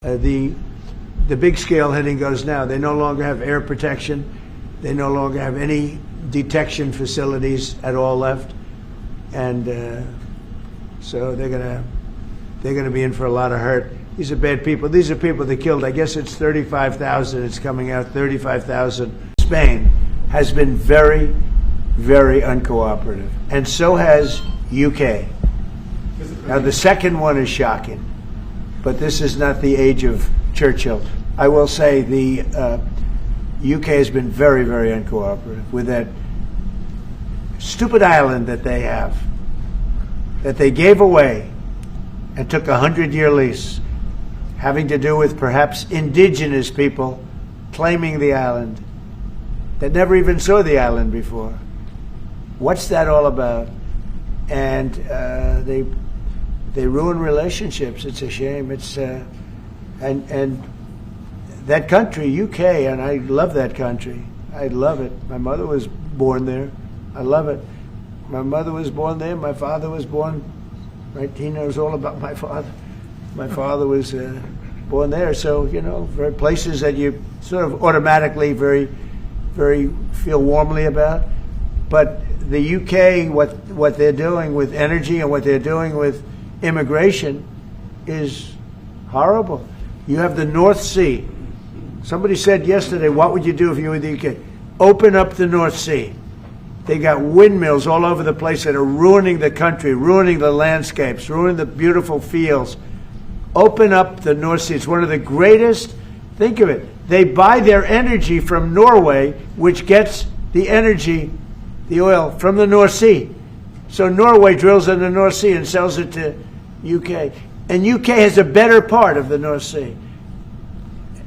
The big scale hitting goes now. They no longer have air protection. They no longer have any detection facilities at all left, and so they're gonna be in for a lot of hurt. These are bad people. These are people that killed. I guess it's 35,000. It's coming out 35,000. Spain has been very, very uncooperative, and so has UK. Now the second one is shocking, but this is not the age of Churchill. I will say the UK has been very, very uncooperative with that stupid island that they have, that they gave away and took a 100-year lease, having to do with perhaps indigenous people claiming the island that never even saw the island before. What's that all about? And they ruin relationships. It's a shame. It's and that country, UK, and I love that country. I love it. My mother was born there. I love it. My mother was born there. My father was born. Right? He knows all about my father. My father was born there. So very places that you sort of automatically very feel warmly about. But the UK, what they're doing with energy and what they're doing with immigration is horrible. You have the North Sea. Somebody said yesterday, what would you do if you were the UK? Open up the North Sea. They got windmills all over the place that are ruining the country, ruining the landscapes, ruining the beautiful fields. Open up the North Sea. It's one of the greatest. Think of it. They buy their energy from Norway, which gets the energy, the oil, from the North Sea. So Norway drills in the North Sea and sells it to UK. And UK has a better part of the North Sea.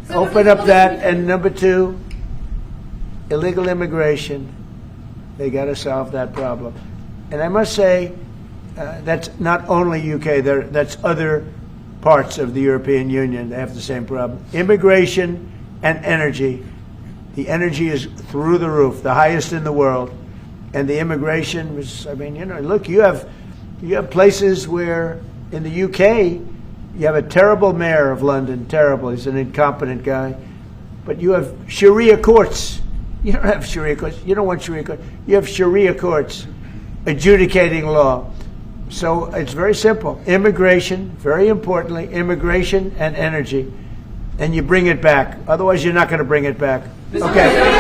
Open up that. And number two, illegal immigration. They got to solve that problem. And I must say, that's not only UK, that's other parts of the European Union. They have the same problem. Immigration and energy. The energy is through the roof, the highest in the world. And the immigration was, look, you have places where in the UK, you have a terrible mayor of London, terrible. He's an incompetent guy. But you have Sharia courts. You don't have Sharia courts. You don't want Sharia courts. You have Sharia courts adjudicating law. So it's very simple. Immigration, very importantly, immigration and energy. And you bring it back. Otherwise, you're not going to bring it back. Okay.